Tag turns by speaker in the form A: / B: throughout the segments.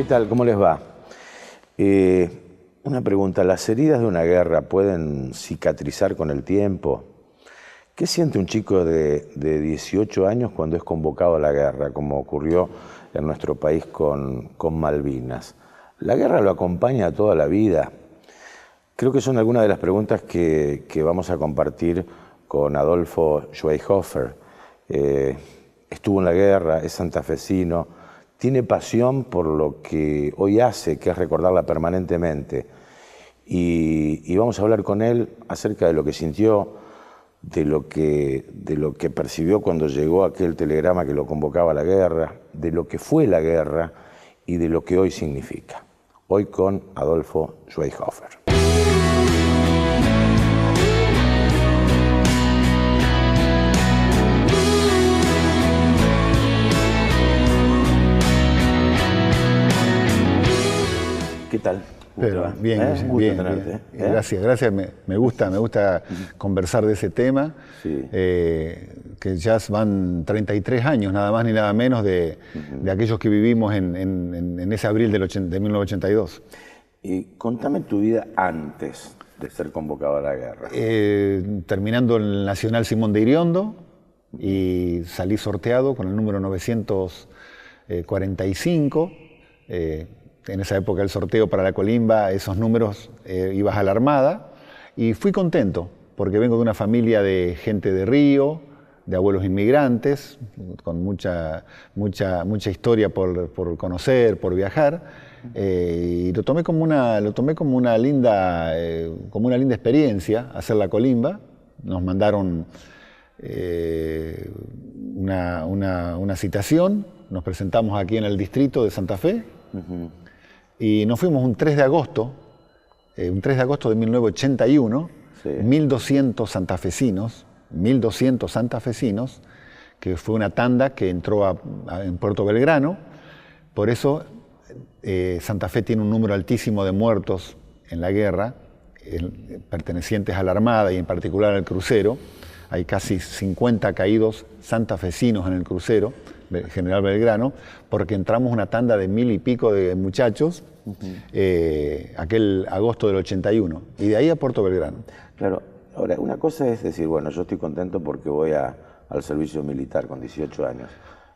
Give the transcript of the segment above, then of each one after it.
A: tal? ¿Cómo les va? Una pregunta, ¿las heridas de una guerra pueden cicatrizar con el tiempo? ¿Qué siente un chico de 18 años cuando es convocado a la guerra, como ocurrió en nuestro país con Malvinas? ¿La guerra lo acompaña toda la vida? Creo que son algunas de las preguntas que vamos a compartir con Adolfo Schweighofer. Estuvo en la guerra, es santafesino, tiene pasión por lo que hoy hace, que es recordarla permanentemente. Y vamos a hablar con él acerca de lo que sintió, de lo que percibió cuando llegó aquel telegrama que lo convocaba a la guerra, de lo que fue la guerra y de lo que hoy significa. Hoy con Adolfo Schweighofer. ¿Qué tal?
B: Pero, bien, bien. Gracias. Me gusta conversar de ese tema, sí. Que ya van 33 años, nada más ni nada menos, de aquellos que vivimos en ese abril de 1982.
A: Y contame tu vida antes de ser convocado a la guerra.
B: Terminando el Nacional Simón de Iriondo, y salí sorteado con el número 945. En esa época el sorteo para la colimba, esos números, ibas a la Armada, y fui contento, porque vengo de una familia de gente de Río, de abuelos inmigrantes, con mucha historia por conocer, por viajar, y lo tomé como una linda experiencia hacer la colimba. Nos mandaron una citación, nos presentamos aquí en el distrito de Santa Fe. Y nos fuimos un 3 de agosto de 1981, sí. 1.200 santafesinos, que fue una tanda que entró en Puerto Belgrano. Por eso Santa Fe tiene un número altísimo de muertos en la guerra, pertenecientes a la Armada y en particular al crucero. Hay casi 50 caídos santafesinos en el crucero General Belgrano, porque entramos una tanda de 1.000 y pico de muchachos, aquel agosto del 81, y de ahí a Puerto Belgrano.
A: Claro, ahora, una cosa es decir, bueno, yo estoy contento porque voy al servicio militar con 18 años,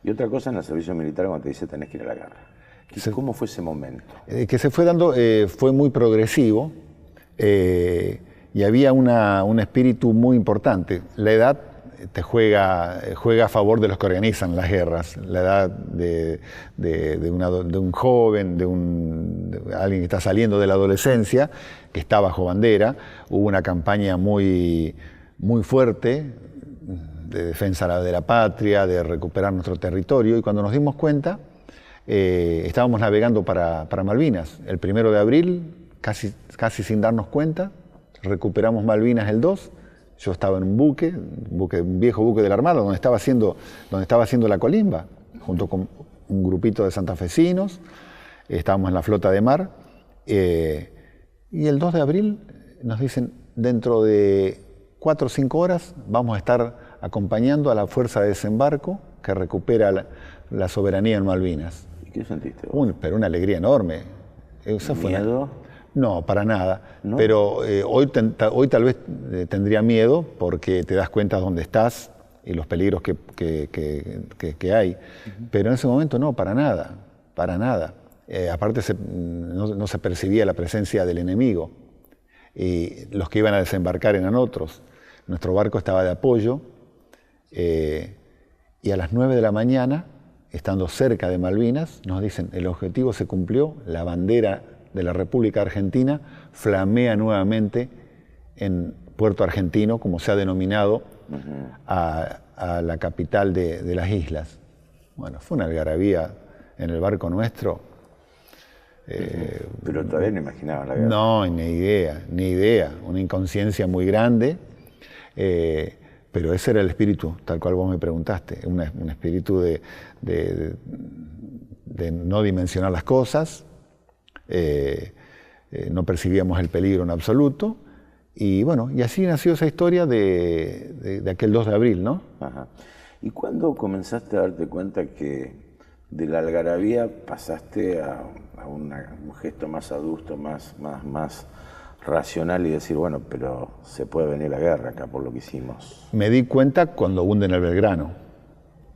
A: y otra cosa en el servicio militar cuando te dice tenés que ir a la guerra. ¿Cómo fue ese momento?
B: Que se fue dando, fue muy progresivo, y había un espíritu muy importante. La edad te juega a favor de los que organizan las guerras. La edad de un joven, de alguien que está saliendo de la adolescencia, que está bajo bandera. Hubo una campaña muy fuerte de defensa de la patria, de recuperar nuestro territorio, y cuando nos dimos cuenta, estábamos navegando para Malvinas. El 1 de abril, casi sin darnos cuenta, recuperamos Malvinas el 2. Yo estaba en un viejo buque de la Armada, donde estaba haciendo la colimba, junto con un grupito de santafesinos. Estábamos en la flota de mar. Y el 2 de abril nos dicen, dentro de 4 o 5 horas vamos a estar acompañando a la fuerza de desembarco que recupera la soberanía en Malvinas.
A: ¿Y qué sentiste
B: vos? Pero una alegría enorme.
A: ¿Miedo?
B: No, para nada.
A: ¿No?
B: Pero hoy tal vez tendría miedo, porque te das cuenta dónde estás y los peligros que hay. Pero en ese momento no, para nada. Aparte no se percibía la presencia del enemigo. Y los que iban a desembarcar eran otros. Nuestro barco estaba de apoyo, y a las 9 de la mañana, estando cerca de Malvinas, nos dicen, el objetivo se cumplió, la bandera de la República Argentina flamea nuevamente en Puerto Argentino, como se ha denominado a la capital de las islas. Bueno, fue una algarabía en el barco nuestro.
A: Pero todavía no imaginaba la guerra.
B: No, ni idea. Una inconsciencia muy grande. Pero ese era el espíritu, tal cual vos me preguntaste. Un espíritu de no dimensionar las cosas. No percibíamos el peligro en absoluto, y bueno, y así nació esa historia de aquel 2 de abril, ¿no?
A: Ajá. ¿Y cuándo comenzaste a darte cuenta que de la algarabía pasaste a un gesto más adusto, más racional y decir, bueno, pero se puede venir la guerra acá por lo que hicimos?
B: Me di cuenta cuando hunden el Belgrano.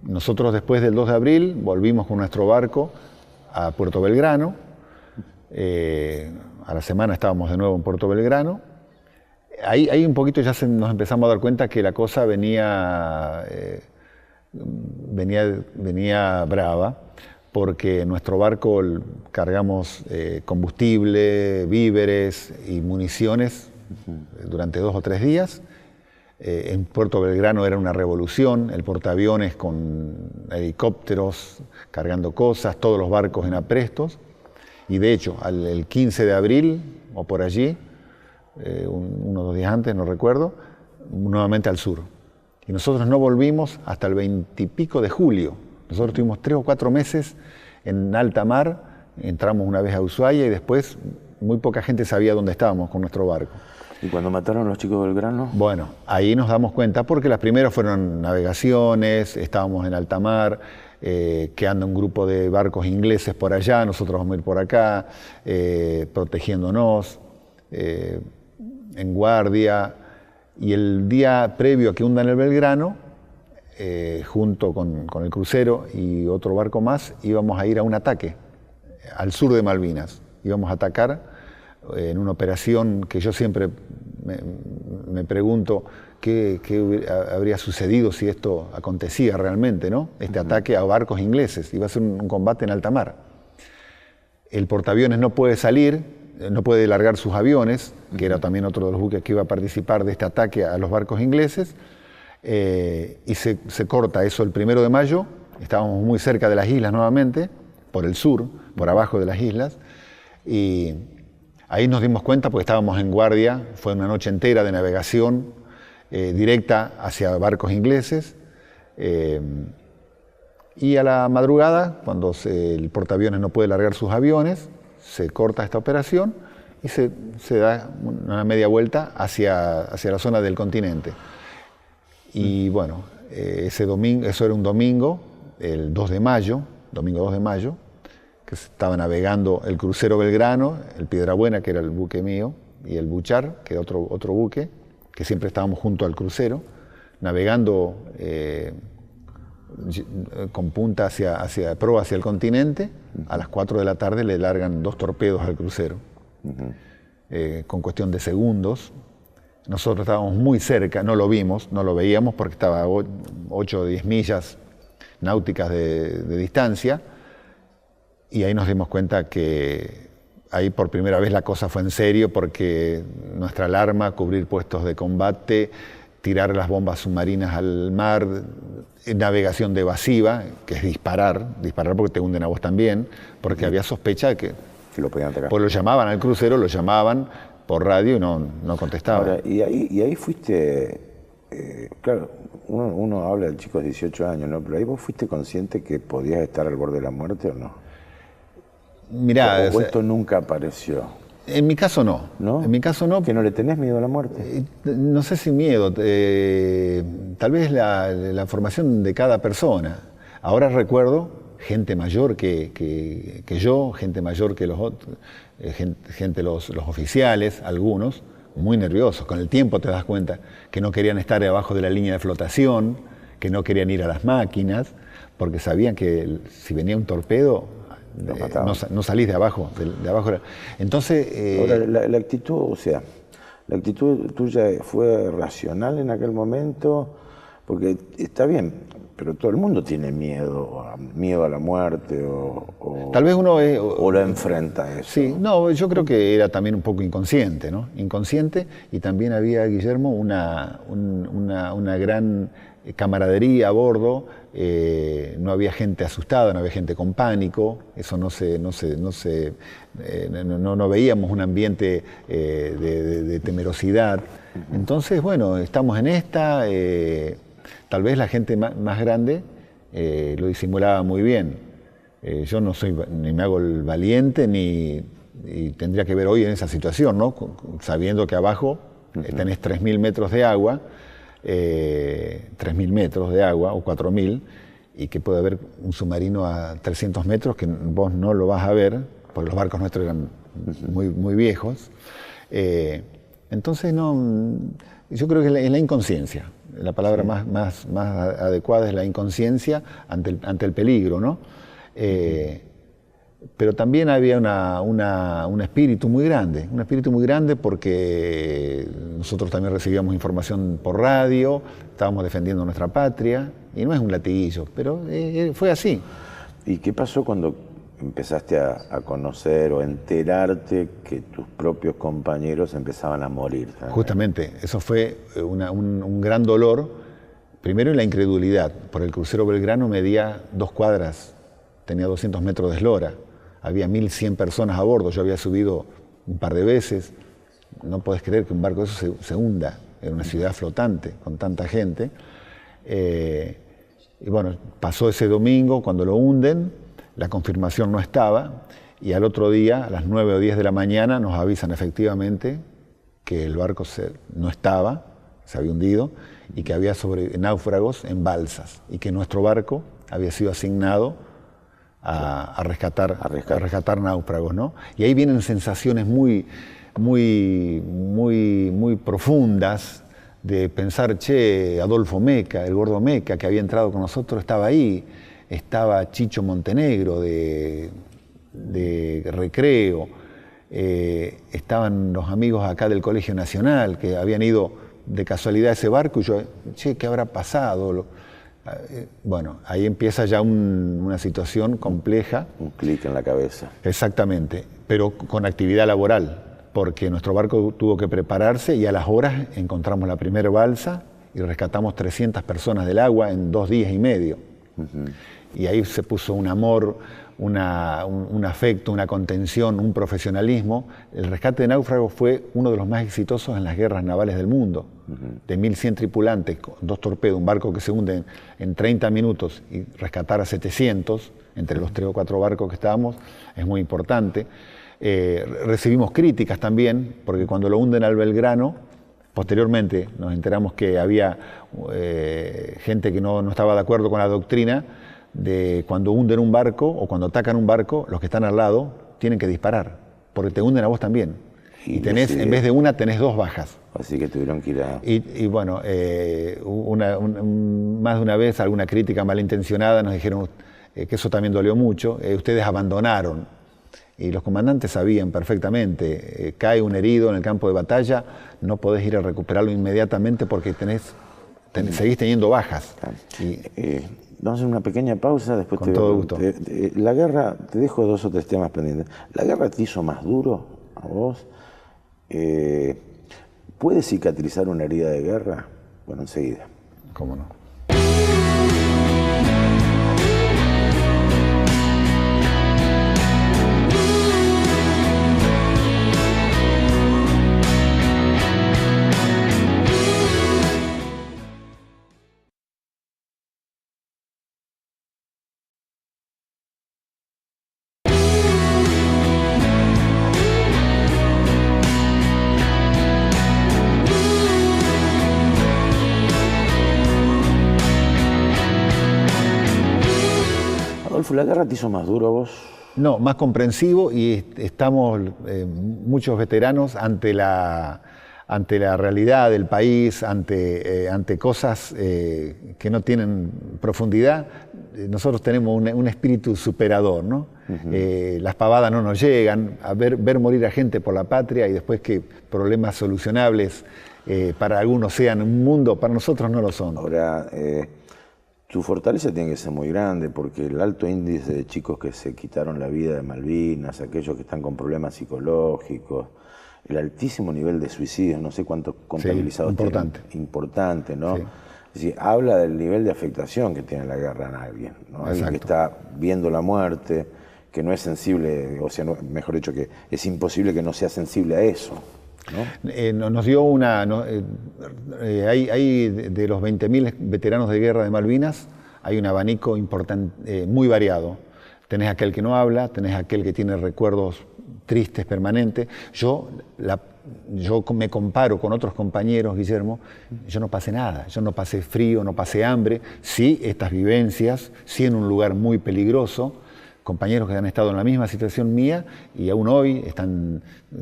B: Nosotros después del 2 de abril volvimos con nuestro barco a Puerto Belgrano. A la semana estábamos de nuevo en Puerto Belgrano. Ahí un poquito ya nos empezamos a dar cuenta que la cosa venía brava, porque en nuestro barco cargamos combustible, víveres y municiones durante 2 o 3 días. En Puerto Belgrano era una revolución, el portaaviones con helicópteros cargando cosas, todos los barcos en aprestos. Y de hecho, el 15 de abril o por allí, uno o 2 días antes, no recuerdo, nuevamente al sur. Y nosotros no volvimos hasta el 20 y pico de julio. Nosotros tuvimos 3 o 4 meses en alta mar, entramos una vez a Ushuaia y después muy poca gente sabía dónde estábamos con nuestro barco.
A: ¿Y cuando mataron a los chicos del Belgrano?
B: Bueno, ahí nos damos cuenta porque las primeras fueron navegaciones, estábamos en alta mar, que anda un grupo de barcos ingleses por allá, nosotros vamos a ir por acá, protegiéndonos, en guardia. Y el día previo a que hundan el Belgrano, junto con el crucero y otro barco más, íbamos a ir a un ataque al sur de Malvinas. Íbamos a atacar en una operación que yo siempre me pregunto qué habría sucedido si esto acontecía realmente, ¿no? Este ataque a barcos ingleses. Iba a ser un combate en alta mar. El portaaviones no puede salir, no puede largar sus aviones, que era también otro de los buques que iba a participar de este ataque a los barcos ingleses, y se corta eso el 1 de mayo. Estábamos muy cerca de las islas nuevamente, por el sur, por abajo de las islas, y ahí nos dimos cuenta porque estábamos en guardia. Fue una noche entera de navegación directa hacia barcos ingleses, y a la madrugada, cuando el portaaviones no puede largar sus aviones, se corta esta operación y se da una media vuelta hacia la zona del continente. Y bueno, ese domingo, eso era un domingo, el 2 de mayo, domingo 2 de mayo, que se estaba navegando el crucero Belgrano, el Piedrabuena, que era el buque mío, y el Buchar, que era otro buque, que siempre estábamos junto al crucero, navegando con punta hacia proa hacia el continente. A las 4 de la tarde le largan 2 torpedos al crucero, con cuestión de segundos. Nosotros estábamos muy cerca, no lo vimos, no lo veíamos porque estaba a 8 o 10 millas náuticas de distancia, y ahí nos dimos cuenta que ahí por primera vez la cosa fue en serio, porque nuestra alarma, cubrir puestos de combate, tirar las bombas submarinas al mar, navegación de evasiva, que es disparar porque te hunden a vos también, porque había sospecha de que
A: lo podían atacar.
B: Pues lo llamaban al crucero, lo llamaban por radio y no contestaban.
A: Ahora, y ahí fuiste, claro, uno habla de chicos de 18 años, ¿no? Pero ahí vos fuiste consciente que podías estar al borde de la muerte o no.
B: Mirá,
A: o esto nunca apareció.
B: En mi caso no.
A: ¿No?
B: En mi caso no.
A: ¿Que no le tenés miedo a la muerte?
B: No sé si miedo, tal vez la formación de cada persona. Ahora recuerdo gente mayor que yo, gente mayor que los otros, los oficiales, algunos, muy nerviosos. Con el tiempo te das cuenta que no querían estar debajo de la línea de flotación, que no querían ir a las máquinas, porque sabían que si venía un torpedo, no salís de abajo. Entonces,
A: ahora, la actitud, o sea, la actitud tuya fue racional en aquel momento, porque está bien, pero todo el mundo tiene miedo a la muerte
B: tal vez uno
A: o lo enfrenta a eso.
B: Sí, no, yo creo que era también un poco inconsciente, ¿no? Inconsciente, y también había, Guillermo, una gran camaradería a bordo. No había gente asustada, no había gente con pánico. Eso no veíamos un ambiente de temerosidad. Entonces, bueno, estamos en esta. Tal vez la gente más grande lo disimulaba muy bien. Yo no soy, ni me hago el valiente, ni tendría que ver hoy en esa situación, ¿no? Sabiendo que abajo tenés 3.000 metros de agua, 3.000 metros de agua o 4.000, y que puede haber un submarino a 300 metros que vos no lo vas a ver, porque los barcos nuestros eran muy viejos. Entonces, yo creo que es la inconsciencia. La palabra más adecuada es la inconsciencia ante el peligro, ¿no? Pero también había un espíritu muy grande porque nosotros también recibíamos información por radio, estábamos defendiendo nuestra patria, y no es un latiguillo, pero fue así.
A: ¿Y qué pasó cuando empezaste a conocer o enterarte que tus propios compañeros empezaban a morir también?
B: Justamente, eso fue un gran dolor, primero en la incredulidad, porque el crucero Belgrano medía 2 cuadras, tenía 200 metros de eslora, había 1.100 personas a bordo, yo había subido un par de veces, no podés creer que un barco de eso se hunda en una ciudad flotante con tanta gente. Y bueno, pasó ese domingo, cuando lo hunden, la confirmación no estaba, y al otro día, a las 9 o 10 de la mañana, nos avisan efectivamente que el barco no estaba, se había hundido, y que había náufragos en balsas, y que nuestro barco había sido asignado a rescatar náufragos, ¿no? Y ahí vienen sensaciones muy profundas de pensar, che, Adolfo Meca, el gordo Meca, que había entrado con nosotros, estaba ahí, estaba Chicho Montenegro de Recreo, estaban los amigos acá del Colegio Nacional, que habían ido de casualidad a ese barco, y yo, che, ¿qué habrá pasado? Bueno, ahí empieza ya una situación compleja.
A: Un clic en la cabeza.
B: Exactamente, pero con actividad laboral, porque nuestro barco tuvo que prepararse y a las horas encontramos la primera balsa y rescatamos 300 personas del agua en 2 días y medio. Y ahí se puso un amor, un afecto, una contención, un profesionalismo. El rescate de náufragos fue uno de los más exitosos en las guerras navales del mundo. De 1.100 tripulantes, con 2 torpedos, un barco que se hunde en 30 minutos y rescatar a 700, entre los 3 o 4 barcos que estábamos, es muy importante. Recibimos críticas también, porque cuando lo hunden al Belgrano, posteriormente nos enteramos que había gente que no estaba de acuerdo con la doctrina de cuando hunden un barco o cuando atacan un barco, los que están al lado tienen que disparar, porque te hunden a vos también. Y tenés, en vez de una, tenés 2 bajas.
A: Así que tuvieron que ir a...
B: Y bueno, más de una vez alguna crítica malintencionada nos dijeron que eso también dolió mucho, ustedes abandonaron. Y los comandantes sabían perfectamente, cae un herido en el campo de batalla, no podés ir a recuperarlo inmediatamente porque seguís teniendo bajas.
A: Vamos a hacer una pequeña pausa, después
B: con todo gusto.
A: La guerra, te dejo 2 o 3 temas pendientes. ¿La guerra te hizo más duro a vos? ¿Puede cicatrizar una herida de guerra? Bueno, enseguida.
B: ¿Cómo no?
A: ¿La guerra te hizo más duro a vos?
B: No, más comprensivo, y estamos muchos veteranos ante la realidad del país, ante cosas que no tienen profundidad. Nosotros tenemos un espíritu superador, ¿no? Las pavadas no nos llegan, a ver morir a gente por la patria y después que problemas solucionables para algunos sean un mundo, para nosotros no lo son.
A: Ahora, tu fortaleza tiene que ser muy grande, porque el alto índice de chicos que se quitaron la vida de Malvinas, aquellos que están con problemas psicológicos, el altísimo nivel de suicidios, no sé cuántos contabilizados tienen. Importante, ¿no? Sí. Es decir, habla del nivel de afectación que tiene la guerra en alguien, ¿no? Alguien que está viendo la muerte, que no es sensible, o sea, mejor dicho, que es imposible que no sea sensible a eso, ¿no?
B: Nos dio hay de los 20.000 veteranos de guerra de Malvinas, hay un abanico importante, muy variado. Tenés aquel que no habla, tenés aquel que tiene recuerdos tristes permanentes. Yo me comparo con otros compañeros, Guillermo, yo no pasé nada, yo no pasé frío, no pasé hambre, sí estas vivencias, sí en un lugar muy peligroso, compañeros que han estado en la misma situación mía y aún hoy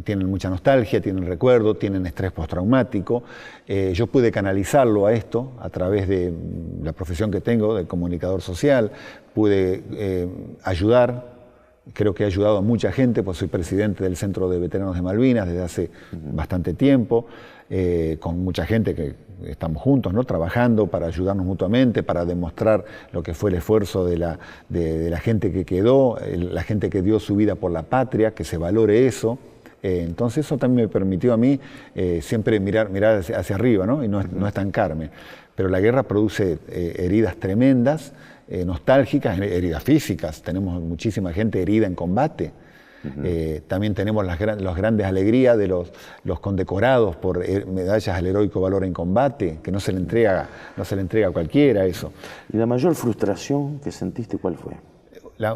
B: tienen mucha nostalgia, tienen recuerdo, tienen estrés postraumático. Yo pude canalizarlo a esto a través de la profesión que tengo, de comunicador social, pude ayudar. Creo que he ayudado a mucha gente, pues soy presidente del Centro de Veteranos de Malvinas desde hace bastante tiempo, con mucha gente que estamos juntos, ¿no? Trabajando para ayudarnos mutuamente, para demostrar lo que fue el esfuerzo de la gente que quedó, la gente que dio su vida por la patria, que se valore eso. Entonces eso también me permitió a mí siempre mirar hacia arriba, ¿no? Y no estancarme. Pero la guerra produce heridas tremendas, nostálgicas, heridas físicas. Tenemos muchísima gente herida en combate. También tenemos las grandes alegrías de los condecorados por medallas al heroico valor en combate, que no se le entrega a cualquiera eso.
A: ¿Y la mayor frustración que sentiste cuál fue?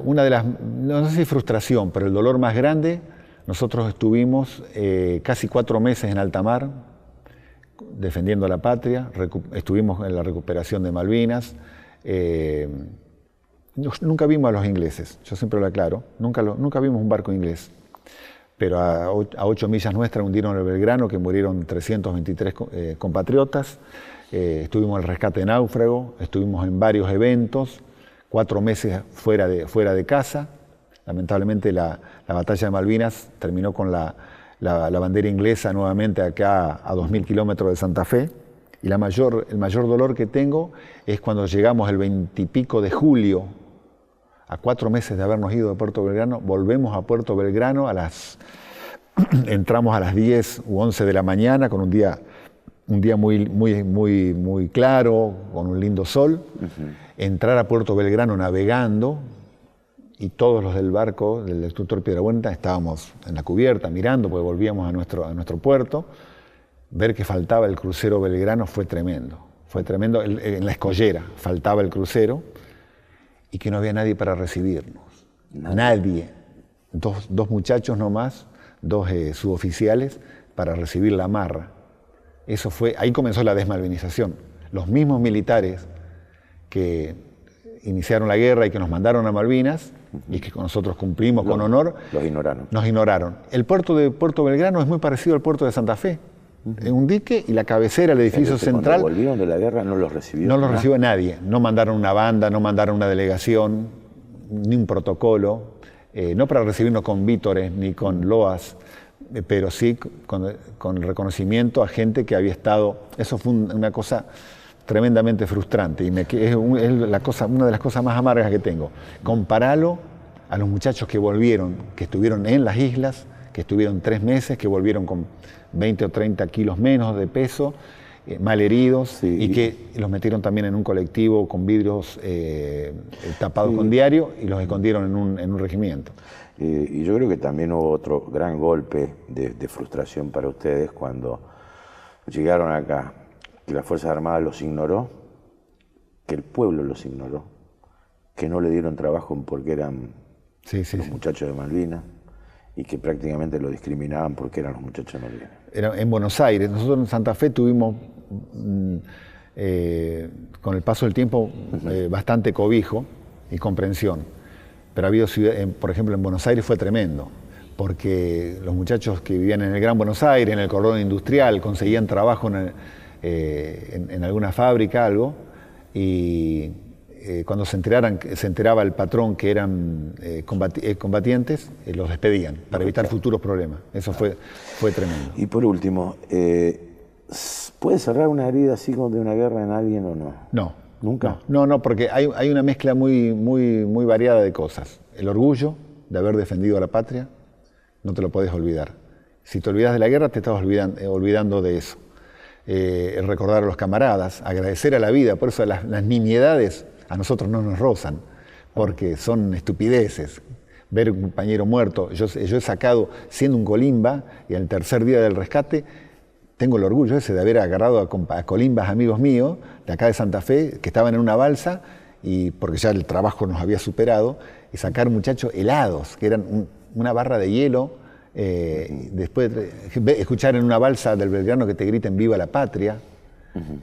B: Una de las, no sé si frustración, pero el dolor más grande, nosotros estuvimos casi 4 meses en alta mar, defendiendo a la patria, estuvimos en la recuperación de Malvinas. Nunca vimos a los ingleses, yo siempre lo aclaro, nunca vimos un barco inglés, pero a 8 millas nuestras hundieron el Belgrano, que murieron 323 compatriotas. Estuvimos en el rescate de náufrago, estuvimos en varios eventos, 4 meses fuera de casa. Lamentablemente la batalla de Malvinas terminó con la bandera inglesa nuevamente acá a 2.000 kilómetros de Santa Fe. Y el mayor dolor que tengo es cuando llegamos el 20 y pico de julio, a 4 meses de habernos ido de Puerto Belgrano, volvemos a Puerto Belgrano, entramos a las 10 u 11 de la mañana con un día muy claro, con un lindo sol. Entrar a Puerto Belgrano navegando, y todos los del barco, del destructor Piedrabuena, estábamos en la cubierta mirando, porque volvíamos a nuestro puerto. Ver que faltaba el crucero Belgrano fue tremendo. En la escollera faltaba el crucero y que no había nadie para recibirnos. Nadie. Dos muchachos nomás, 2 suboficiales para recibir la marra. Ahí comenzó la desmalvinización. Los mismos militares que iniciaron la guerra y que nos mandaron a Malvinas y que nosotros cumplimos con honor, nos ignoraron. El puerto de Puerto Belgrano es muy parecido al puerto de Santa Fe. Un dique y la cabecera, el edificio central.
A: Cuando volvieron de la guerra no los recibió.
B: No los recibió nadie. No mandaron una banda, no mandaron una delegación, ni un protocolo, no para recibirnos con vítores ni con loas, pero sí con el reconocimiento a gente que había estado. Eso fue una cosa tremendamente frustrante y es una de las cosas más amargas que tengo. Comparalo a los muchachos que volvieron, que estuvieron en las islas, que estuvieron 3 meses, que volvieron con 20 o 30 kilos menos de peso, mal heridos, sí, y que los metieron también en un colectivo con vidrios tapados con diario y los escondieron en un regimiento.
A: Y yo creo que también hubo otro gran golpe de frustración para ustedes cuando llegaron acá, que las Fuerzas Armadas los ignoró, que el pueblo los ignoró, que no le dieron trabajo porque eran los muchachos de Malvinas, y que prácticamente lo discriminaban porque eran los muchachos de Malvinas.
B: Era en Buenos Aires. Nosotros en Santa Fe tuvimos, con el paso del tiempo, bastante cobijo y comprensión. Pero ha habido ciudades, por ejemplo, en Buenos Aires fue tremendo, porque los muchachos que vivían en el Gran Buenos Aires, en el cordón industrial, conseguían trabajo en alguna fábrica, algo, y cuando se enteraba el patrón que eran combatientes, los despedían para evitar futuros problemas. Eso fue tremendo.
A: Y por último, ¿puede cerrar una herida así de una guerra en alguien o no?
B: No.
A: ¿Nunca?
B: No, porque hay una mezcla muy variada de cosas. El orgullo de haber defendido a la patria, no te lo podés olvidar. Si te olvidas de la guerra, te estás olvidando de eso. El recordar a los camaradas, agradecer a la vida, por eso las nimiedades a nosotros no nos rozan, porque son estupideces. Ver un compañero muerto, yo he sacado, siendo un colimba, y al tercer día del rescate, tengo el orgullo ese de haber agarrado a colimbas amigos míos, de acá de Santa Fe, que estaban en una balsa, y porque ya el trabajo nos había superado, y sacar muchachos helados, que eran una barra de hielo, después escuchar en una balsa del Belgrano que te griten ¡Viva la patria!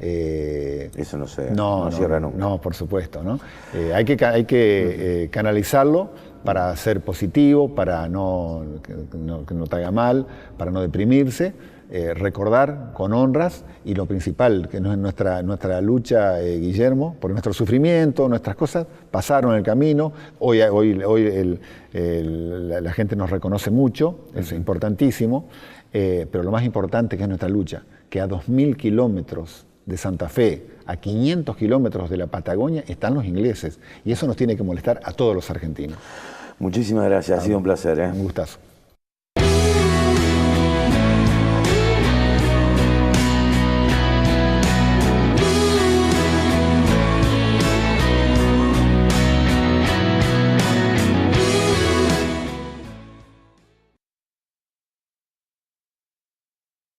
A: Eso no cierra nunca.
B: No, por supuesto, ¿no? Hay que canalizarlo, para ser positivo, para que no te haga mal, para no deprimirse, recordar con honras, y lo principal, que no es nuestra lucha, Guillermo, por nuestro sufrimiento, nuestras cosas pasaron el camino. Hoy la gente nos reconoce mucho, es importantísimo, pero lo más importante que es nuestra lucha, que a 2000 kilómetros de Santa Fe, a 500 kilómetros de la Patagonia, están los ingleses, y eso nos tiene que molestar a todos los argentinos.
A: Muchísimas gracias, ha sido un placer.
B: Un gustazo.